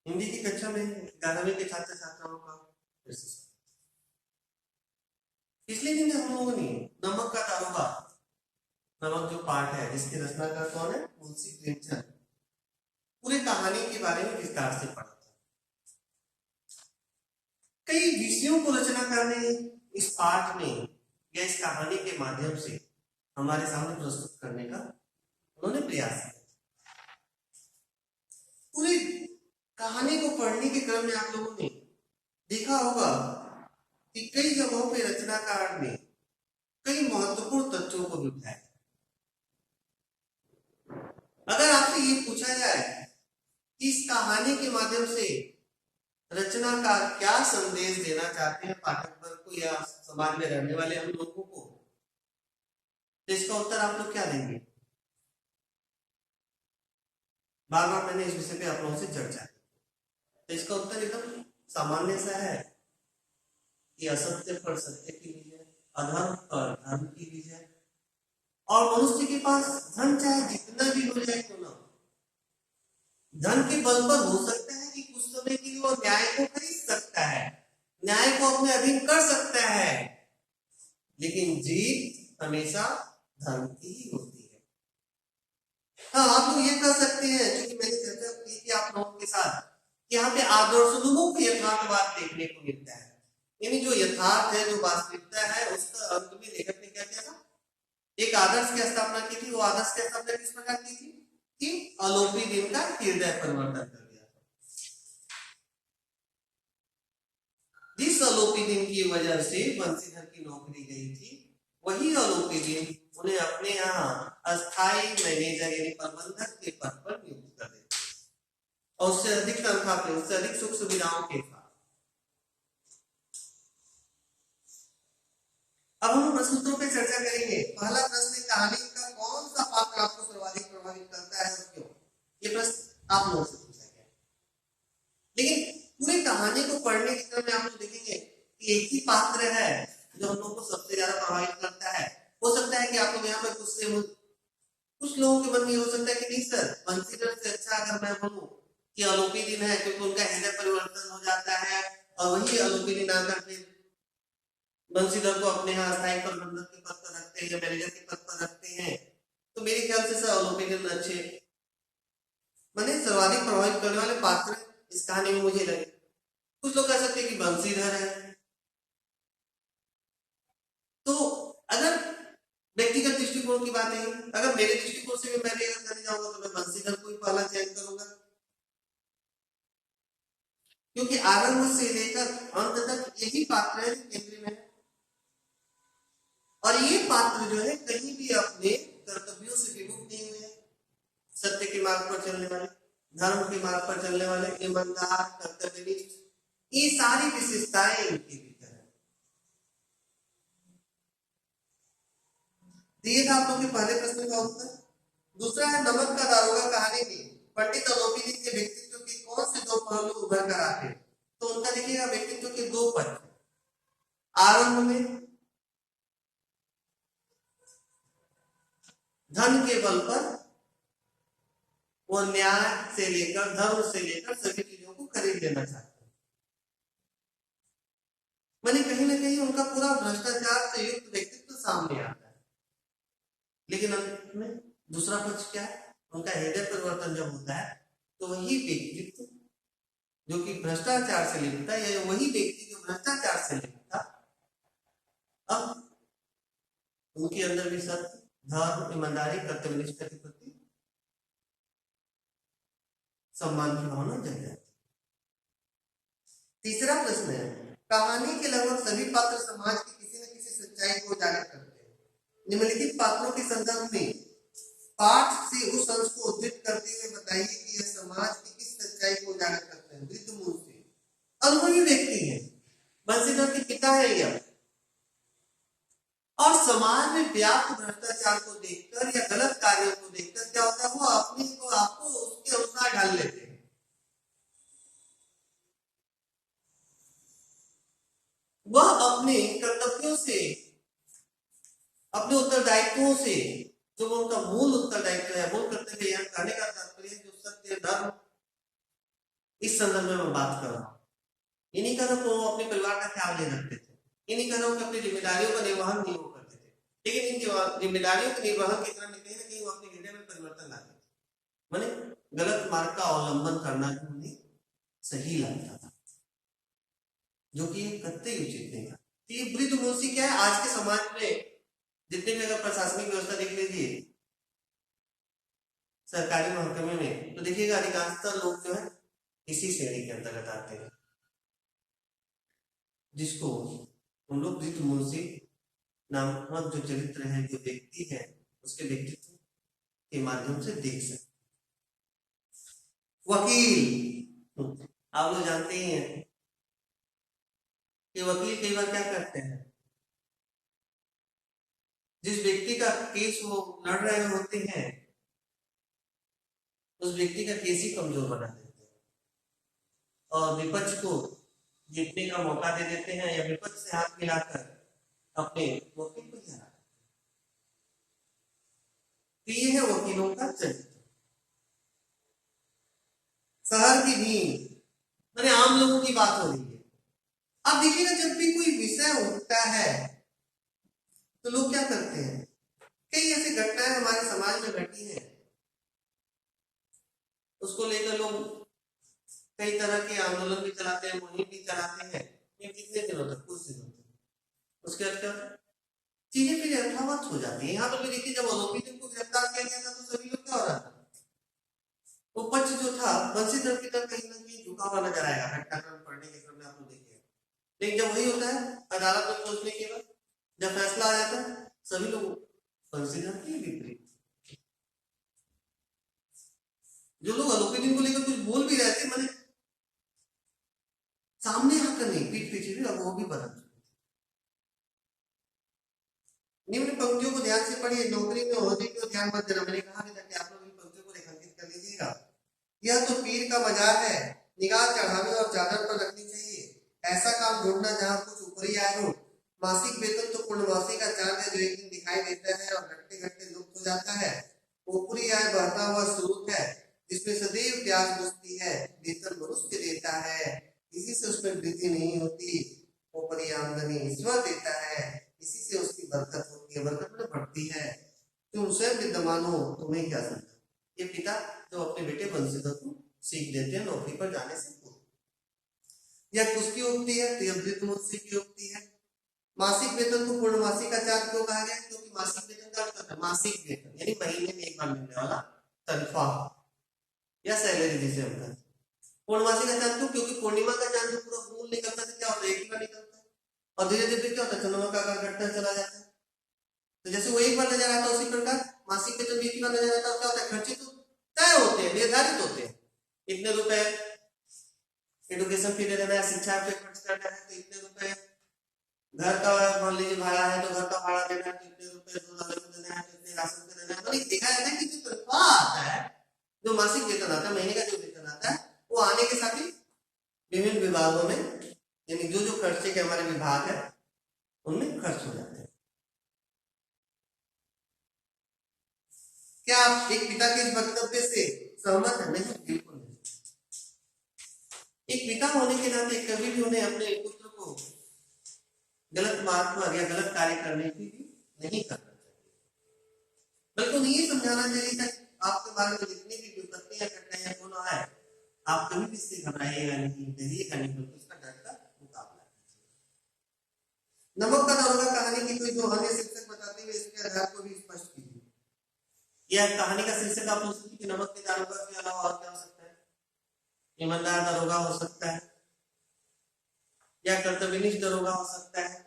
हिंदी की कक्षा में 11वीं के छात्र छात्राओं का फिर से स्वागत। पिछले दिन हम लोगों ने नमक का दारोगा नामक जो पाठ है जिसके रचनाकार कौन है, मुंशी प्रेमचंद, पूरे कहानी के बारे में विस्तार से पढ़ा था। कई विषयों को रचनाकार ने इस पाठ में या इस कहानी के माध्यम से हमारे सामने प्रस्तुत करने का उन्होंने प्रयास किया। पूरी कहानी को पढ़ने के क्रम में आप लोगों ने देखा होगा कि कई जगहों पे रचनाकार ने कई महत्वपूर्ण तथ्यों को भी उठाया। अगर आपसे ये पूछा जाए कि इस कहानी के माध्यम से रचनाकार क्या संदेश देना चाहते हैं पाठक वर्ग को या समाज में रहने वाले हम लोगों को, तो इसका उत्तर आप लोग क्या देंगे? बार बार मैंने इस विषय पे आप लोगों से चर्चा की, तो इसका उत्तर एकदम सामान्य सा है कि असत्य पर सत्य की विजय, अधर्म पर धर्म की विजय, और मनुष्य के पास धन चाहे जितना भी हो जाए क्यों ना, धन के बल पर हो सकता है कि कुछ समय के लिए वो न्याय को खरीद सकता है, न्याय को अपने अधीन कर सकता है, लेकिन जीत हमेशा धर्म की ही होती है। हाँ, आप लोग ये कर सकते हैं, क्योंकि मैंने चर्चा की थी आप लोगों के साथ कि यहाँ पे आदर्शों को यथार्थवाद देखने को मिलता है, यानी जो यथार्थ है, जो वास्तविकता है, उसका अंत में लेखक ने क्या किया था, एक आदर्श की स्थापना की थी। वो आदर्श की स्थापना किस प्रकार की थी कि अलोपी दिन का हृदय परिवर्तन कर दिया था। जिस अलोपी दिन की वजह से बंसीधर की नौकरी गई थी, वही अलोपी दिन उन्हें अपने यहाँ अस्थायी मैनेजर यानी प्रबंधक के पद पर नियुक्त कर देते और उससे अधिक तनख्वाह पे, उससे अधिक सुख सुविधाओं के साथ। अब हम प्रश्नों पे चर्चा करेंगे। पहला प्रश्न, कहानी का कौन सा पात्र आपको सर्वाधिक प्रभावित करता है और क्यों? ये प्रश्न आप लोगों से पूछा गया। लेकिन पूरी कहानी को पढ़ने के क्रम में आप लोग देखेंगे कि एक ही पात्र है जो हम लोगों को सबसे ज्यादा प्रभावित करता है। हो सकता है कि आप लोग यहाँ पर कुछ लोगों के मन में हो सकता है कि नहीं सर, बंसीधर से अच्छा अगर मैं बोलूं कि अलोपी दिन है, क्योंकि उनका हृदय परिवर्तन हो जाता है और वही अलोपी दिन आकर फिर बंसीधर को अपने यहाँ अस्थायी प्रबंधक के पद पर रखते हैं, मैनेजर के पद पर रखते हैं, तो मेरे ख्याल से सर अलोपी दिन अच्छे मैंने सर्वाधिक प्रभावित करने वाले पात्र इस कहानी में मुझे लगे। कुछ लोग कह सकते हैं कि बंसीधर है। तो अगर व्यक्तिगत दृष्टिकोण की बात है, अगर मेरे दृष्टिकोण से भी मैं करने जाऊंगा तो मैं बंसीधर को ही पहला चयन करूंगा, क्योंकि आरंभ से लेकर अंत तक यही पात्र है केंद्र में, और ये पात्र जो है कहीं भी अपने कर्तव्यों से विमुख नहीं हुए। सत्य के मार्ग पर चलने वाले, धर्म के मार्ग पर चलने वाले, ईमानदार, कर्तव्यनिष्ठ, ये सारी विशेषताएं इनके भीतर है। दिए था आप लोग के पहले प्रश्न का उत्तर। दूसरा है, नमक का दारोगा कहानी में पंडित अलोपी दिन के व्यक्तित्व के कौन से दो पहलू उभर कर आते? तो उनका देखिएगा व्यक्तित्व के दो पक्ष। आरंभ में धन के बल पर वो न्याय से लेकर धर्म से लेकर सभी चीजों को खरीद लेना चाहते हैं, मैंने कहीं ना कहीं उनका पूरा भ्रष्टाचार से युक्त व्यक्तित्व सामने आता है। लेकिन अंत में दूसरा पक्ष क्या है, उनका हृदय परिवर्तन जब होता है तो वही व्यक्तित्व जो कि भ्रष्टाचार से लिप्त था, या वही व्यक्ति जो भ्रष्टाचार से लिप्त था, अब उनके अंदर भी सत्य, धर्म, ईमानदारी, कर्तव्यनिष्ठा के प्रति सम्मान की भावना जग जाती। तीसरा प्रश्न है, कहानी के लगभग सभी पात्र समाज की किसी न किसी सच्चाई को उजागर करते हैं। निम्नलिखित पात्रों के संदर्भ में पाठ से उस अंश को उद्धृत करते हुए बताइए कि यह समाज की किस सच्चाई को उजागर करते हैं। वृद्ध मूल से अनुभवी व्यक्ति है, बंसीधर के पिता है यह, और समाज में व्याप्त भ्रष्टाचार को देखकर या गलत कार्यों को देखकर क्या होता है, वो अपने को आपको उसके अनुसार ढाल लेते हैं। वह अपने कर्तव्यों से, अपने उत्तरदायित्वों से, जो उनका मूल उत्तरदायित्व है, मूल कर्तव्य यहाँ कहने का तात्पर्य जो सत्य, धर्म, इस संदर्भ में मैं बात कर रहा हूँ। ये नहीं कर रहा हूँ वो अपने परिवार का ख्याल नहीं रखते थे, ये नहीं कर रहा हूँ कि अपनी जिम्मेदारियों का निर्वहन नहीं वो करते थे, लेकिन इन जिम्मेदारियों के निर्वहन की तरह कहीं ना कहीं वो अपने हृदय में परिवर्तन लाते थे। माने गलत मार्ग का अवलंबन करना भी उन्हें सही लगता था, जो कि कतई उचित नहीं था। तो ये वृद्ध मुंशी क्या है, आज के समाज में जितने भी अगर प्रशासनिक व्यवस्था देख लीजिए सरकारी महकमे में, तो देखिएगा अधिकांशतः लोग जो है इसी श्रेणी के अंतर्गत आते हैं, जिसको हम लोग वृद्ध मुंशी नामक जो चरित्र है, जो व्यक्ति है, उसके व्यक्तित्व के माध्यम से देख सकते। वकील, आप लोग जानते ही हैं कि वकील कई बार क्या करते हैं, जिस व्यक्ति का केस वो लड़ रहे होते हैं उस व्यक्ति का केस ही कमजोर बना देते हैं और विपक्ष को जीतने का मौका दे देते हैं, या विपक्ष से हाथ मिलाकर अपने वकील को हरा। तो ये है वकीलों का चरित्र। शहर की भीड़, मैंने आम लोगों की बात हो रही है। अब देखिएगा जब भी कोई विषय उठता है तो लोग क्या करते हैं, कई ऐसी घटनाएं हमारे समाज में घटी हैं, उसको लेकर लोग कई तरह के आंदोलन भी चलाते हैं, मुहिम भी चलाते हैं, ये कितने दिनों तक, कुछ दिनों तक। उसके बाद क्या होता है, चीजें फिर यथावत हो जाती है। यहाँ पर भी देखिए जब आरोपी को गिरफ्तार किया गया था तो सभी लोग क्या हो रहा था, वो पक्ष जो था बंशीधर की तरफ कहीं ना कहीं झुका हुआ नजर आएगा घटनाक्रम पढ़ने के क्रम में, आप लोग देखिए। लेकिन जब वही होता है अदालत में पहुंचने के बाद जब फैसला आ जाता है, सभी लोग बंशीधर के विपरीत, जो लोग आरोपी को लेकर कुछ बोल भी रहे थे, मैंने सामने आकर नहीं, पीठ पीछे भी, अब वो भी बदल चुके। निम्न पंक्तियों को ध्यान से पढ़िए, नौकरी में होने को ध्यान मत देना। मैंने कहा भी था कि आप लोग इन पंक्तियों को रेखांकित कर लीजिएगा। यह तो पीर का मजार है, निगाह चढ़ावे और चादर पर रखनी चाहिए। ऐसा काम ढूंढना जहां कुछ ऊपरी आय हो। मासिक वेतन तो पूर्णमासी का चांद है जो एक दिन दिखाई देता है और घटते घटते लुप्त हो जाता है। ऊपरी आय बहता हुआ स्रोत है जिसमें सदैव प्यास बुझती है। वेतन मनुष्य देता है, इसी से उसमें वृद्धि नहीं होती। ऊपरी आमदनी ईश्वर देता है, इसी से उसकी बरकत होती है, बरकत में बढ़ती है। तुम स्वयं विद्यमान हो, तुम्हें क्या समझा। ये पिता जो अपने बेटे बंशीधर को सीख देते हैं नौकरी पर जाने से पूर्व। यह किसकी उक्ति है, तो यह वृद्ध मुंशी की उक्ति है। मासिक वेतन को पूर्णमासी का चार्ज क्यों कहा गया, क्योंकि मासिक वेतन का अर्थ है मासिक वेतन, यानी महीने में एक बार मिलने वाला तनख्वाह या सैलरी जिसे हम कहते हैं। पूर्णमासी का चांद क्यों, क्योंकि पूर्णिमा का चांद जो पूरा फूल निकलता है क्या होता है, एक ही बार निकलता है और धीरे धीरे क्या होता है, चंद्रमा का आकार घटता चला जाता है। तो जैसे वो एक बार नजर आता है उसी प्रकार मासिक वेतन भी एक ही बार नजर आता है। क्या होता है, खर्चे तो तय होते हैं, निर्धारित होते हैं। इतने रुपए एडुकेशन फी दे देना है, शिक्षा पे खर्च करना है तो इतने रुपए, घर का मान लीजिए भाड़ा है तो घर का भाड़ा देना है तो इतने रुपए, देना है तो इतने राशन पे देना है। मतलब देखा जाता है कि जो तनख्वाह आता है, जो मासिक वेतन आता है, महीने का जो वेतन आता है, वो आने के साथ ही विभिन्न विभागों में, यानी जो जो खर्चे के हमारे विभाग है उनमें खर्च हो जाते हैं। क्या आप एक पिता के इस वक्तव्य से सहमत है? नहीं, बिल्कुल नहीं। एक पिता होने के नाते कभी भी उन्हें अपने पुत्र को गलत मार्ग पर या गलत कार्य करने की भी नहीं करना चाहिए, बल्कि उन्हें ये समझाना चाहिए कि आपके बारे में जितनी भी विपत्तियां घटनाएं क्यों ना आए, आप कभी भी इससे घबराइएगा नहीं, डरिएगा नहीं, बल्कि उसका डट कर मुकाबला कीजिए। नमक का दारोगा कहानी की कोई दो अन्य शीर्षक बताते हुए इसके आधार को भी स्पष्ट कीजिए। यह कहानी का शीर्षक आप पूछ सकते कि नमक के दारोगा के अलावा और क्या हो सकता है। ईमानदार दारोगा हो सकता है, या कर्तव्यनिष्ठ दारोगा हो सकता है,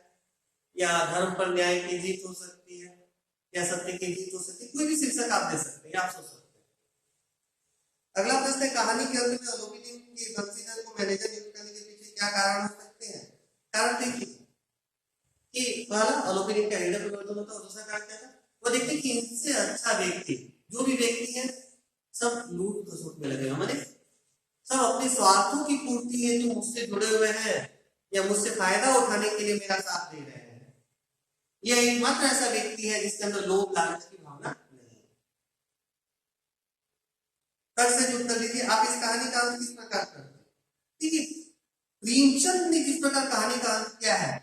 या धर्म पर न्याय की जीत हो सकती है, या सत्य की जीत हो सकती है। कोई भी शीर्षक आप दे सकते हैं, आप सोच सकते हैं। अगला प्रश्न है, कहानी के अंत में आरोपी की बंशीधर को मैनेजर नियुक्त करने के पीछे क्या कारण हो सकते हैं। कारण देखिए कि पहला आरोपी का हृदय परिवर्तन होता है, और दूसरा कारण क्या था, वो देखते कि इनसे अच्छा व्यक्ति जो भी व्यक्ति है सब लूट खसोट में लगे, मैंने सब अपने स्वार्थों की पूर्ति हेतु मुझसे जुड़े हुए हैं या मुझसे फायदा उठाने के लिए मेरा साथ दे रहे हैं। यह एकमात्र ऐसा व्यक्ति है जिसके अंदर लोभ लालच की भावना नहीं है। तर्क से उत्तर दीजिए, आप इस कहानी का अंत किस प्रकार करते हैं। इस प्रकार कहानी का अंत क्या है,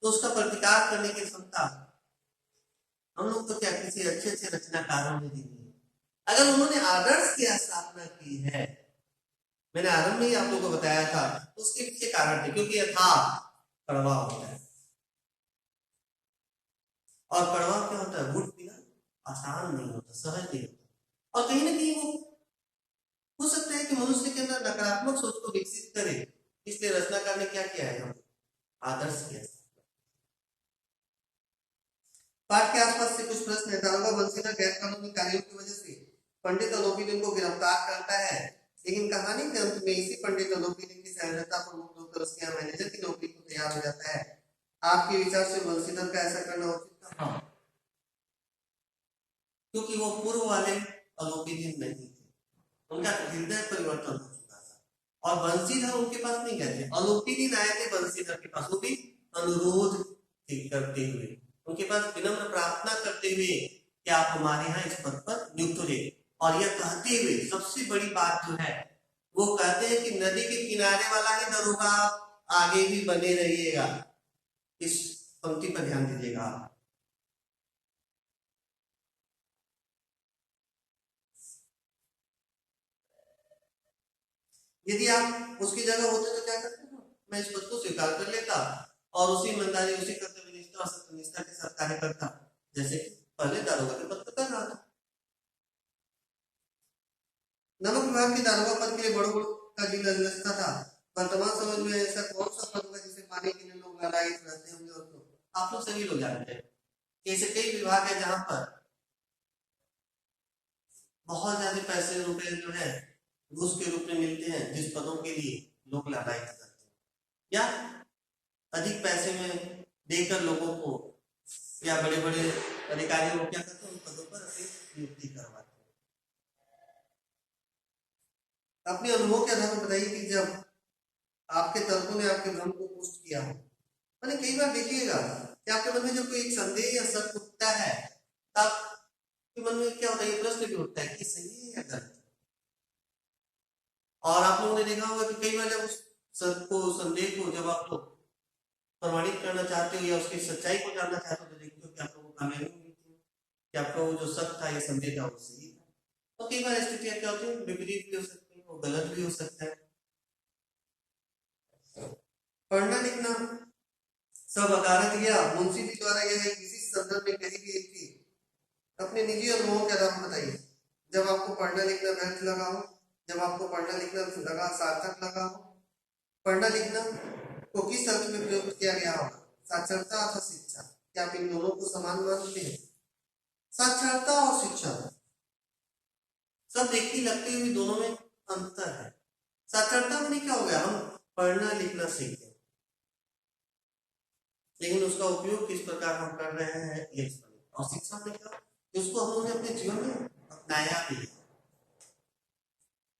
तो उसका प्रतिकार करने की क्षमता हम लोग तो क्या किसी अच्छे अच्छे रचनाकारों ने दी है। अगर उन्होंने आदर्श की स्थापना की है, मैंने आरंभ में ही आप लोगों को बताया था, तो उसके पीछे कारण थे, क्योंकि यथार्थ कड़वा होता है, और कड़वा क्या होता है, गुट बिना आसान नहीं होता, सहज नहीं होता। और कहीं ना कहीं वो हो सकता है कि मनुष्य के अंदर नकारात्मक सोच को विकसित करे, इसलिए रचनाकार ने क्या किया है, हम आदर्श किया। पाठ के आसपास से कुछ प्रश्न है। दारोगा बंसीधर गैर कानूनी कार्यों की वजह से पंडित अलोपीदीन को गिरफ्तार करता है, लेकिन कहानी के अंत में इसी पंडित अलोपीदीन की सहजता पर मुक्त होकर उसके यहाँ मैनेजर की नौकरी को तैयार हो जाता है। आपके विचार से बंसीधर का ऐसा करना उचित था? क्योंकि वो पूर्व वाले अलोपीदीन नहीं थे, उनका हृदय परिवर्तन हो चुका था, और बंसीधर उनके पास नहीं गए थे, अलोपीदीन आए थे बंसीधर के पास, वो भी अनुरोध करते हुए, उनके पास विनम्र प्रार्थना करते हुए कि आप हमारे यहाँ इस पद पर नियुक्त हो जाइए। और यह कहते हुए सबसे बड़ी बात जो है, वो कहते हैं कि नदी के किनारे वाला ही दरोगा, आगे भी बने रहिएगा। इस पंक्ति पर ध्यान दीजिएगा। यदि आप उसकी जगह होते तो क्या करते? मैं इस पद को स्वीकार कर लेता और उसी ईमानदारी, उसी कर्तव्य निष्ठा और सत्यनिष्ठा के साथ कार्य करता, जैसे पहले दारोगा के पद पर कर रहा था। नमक विभाग के दारोगा पद के लिए बड़ों का दिल व्यवस्था था। वर्तमान समय में ऐसा कौन सा पद होगा जिसे पाने के लिए लोग ललायित रहते होंगे? और तो आप लोग सभी लोग जानते हैं कि ऐसे कई विभाग है जहां पर बहुत ज्यादा पैसे रुपए जो है घूस के रूप में मिलते हैं, जिस पदों के लिए लोग ललायित करते हैं, या अधिक पैसे में देकर लोगों को या बड़े बड़े अधिकारियों को क्या करते हैं, उन पदों पर अपनी नियुक्ति करवाते हैं। अपने अनुभव के आधार पर बताइए कि जब आपके तर्कों ने आपके भ्रम को पुष्ट किया हो, मैंने कई बार देखिएगा कि आपके मन में जब कोई एक संदेह या शक उठता है, तब आपके मन में क्या होता है, ये प्रश्न भी उठता है कि सही है या गलत। और आप लोगों ने देखा होगा कि कई बार जब उस शक को, संदेह को जब आप लोग प्रमाणित करना चाहते हो या उसकी सच्चाई को जानना चाहते हो, तो देखते हो कि आप लोगों को कामयाबी मिलती है, कि आपका वो जो शक था या संदेह था वो सही था। तो कई बार स्थितियां क्या होती है, विपरीत भी हो सकती है, वो गलत भी हो सकता है। पढ़ना लिखना सब अकारत गया। मुंशी जी द्वारा यह किसी संदर्भ में कही गई थी। अपने निजी अनुभवों के आधार पर बताइए, जब आपको पढ़ना लिखना व्यर्थ लगा हो, जब आपको पढ़ना लिखना लगा सार्थक लगा हो, पढ़ना लिखना को किस अर्थ में प्रयोग किया गया होगा? साक्षरता अथवा शिक्षा? क्या आप इन दोनों को समान मानते हैं? साक्षरता और शिक्षा सब देखती लगती हुई दोनों में अंतर है। साक्षरता में क्या हो गया, हम पढ़ना लिखना सीखते हैं, लेकिन उसका उपयोग किस प्रकार हम कर रहे हैं ये। और शिक्षा में क्या, उसको हम लोगों ने अपने जीवन में अपनाया भी है।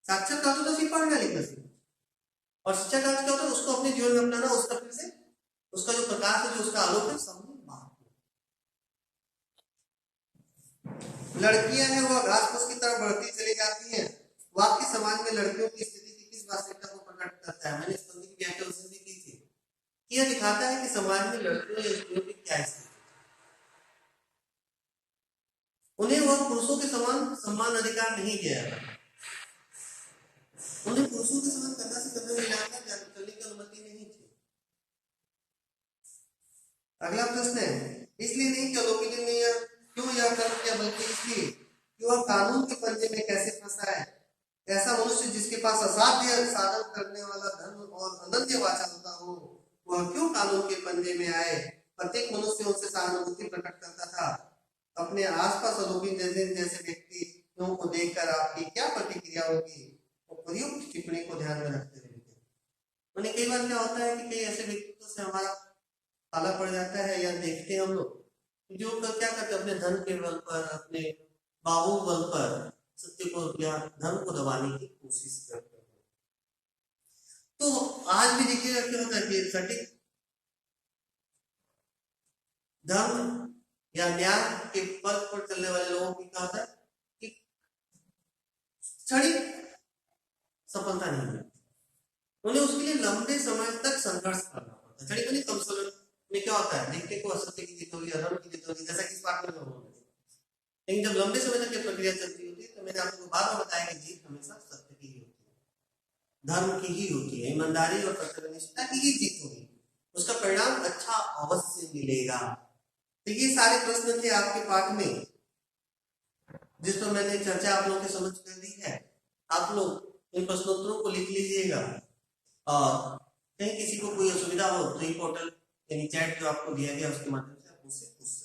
साक्षर का तो सिर्फ पढ़ना लिखना सीखना, और शिक्षा का क्या होता है, उसको अपने जीवन में अपनाना, उसका फिर से उसका जो प्रकाश है, जो उसका आलोक है, सब लड़कियां हैं वह घास फूस की तरफ बढ़ती चली जाती हैं। वाक्य समाज में लड़कियों की स्थिति की किस वास्तविकता को प्रकट करता है? मैंने इस पंक्ति की व्याख्या उस दिन भी की थी। यह दिखाता है कि समाज में लड़कियों या स्त्रियों की क्या स्थिति, उन्हें वह पुरुषों के समान सम्मान अधिकार नहीं दिया है, उन्हें पुरुषों के समान कंधा से कंधा मिलाकर चलने की अनुमति नहीं थी। अगला प्रश्न है, इसलिए नहीं कि अलोपीदीन ने क्यों यह कर्म किया, बल्कि इसलिए कि वह कानून के पंजे में कैसे फंसा है। ऐसा मनुष्य जिसके पास असाध्य साधन करने वाला धर्म और अनन्य वाचालता हो, वह क्यों कानून के पंजे में आए? प्रत्येक मनुष्य उससे सहानुभूति प्रकट करता था। अपने आसपास अलोपीदीन जैसे व्यक्तियों को देखकर आपकी क्या प्रतिक्रिया होगी? उपयुक्त टिप्पणी को ध्यान में रखते हुए मैंने कई बार क्या होता है कि कई ऐसे व्यक्तित्व से हमारा पाला पड़ जाता है, या देखते हैं हम लोग जो क्या करते, अपने धन के बल पर, अपने बाहुबल पर सत्य को या धर्म को दबाने की कोशिश करते हैं। तो आज भी देखिएगा क्या होता है कि सटीक धर्म या न्याय के पद पर चलने वाले लोगों की क्या होता है कि क्षणिक सफलता नहीं मिलती, उन्हें उसके लिए लंबे समय तक संघर्ष करना पड़ता है। जड़ी कम समय में क्या होता है, देखते को असत्य की जीत होगी, अधर्म की जीत होगी, जैसा कि इस पाठ में होगा। लेकिन जब लंबे समय तक ये प्रक्रिया चलती होती है तो मैंने आपको बार बार बताया कि जीत हमेशा सत्य की ही होती है, धर्म की ही होती है, ईमानदारी और कर्तव्यनिष्ठा की ही जीत होगी, उसका परिणाम अच्छा अवश्य मिलेगा। तो ये सारे प्रश्न थे आपके पाठ में, जिस पर मैंने चर्चा आप लोगों के समझ कर दी है। आप लोग इन प्रश्नोत्तरों को लिख लीजिएगा और कहीं किसी को कोई असुविधा हो तो ये पोर्टल यानी चैट जो आपको दिया गया उसके माध्यम से आप मुझसे पूछ सकते हैं।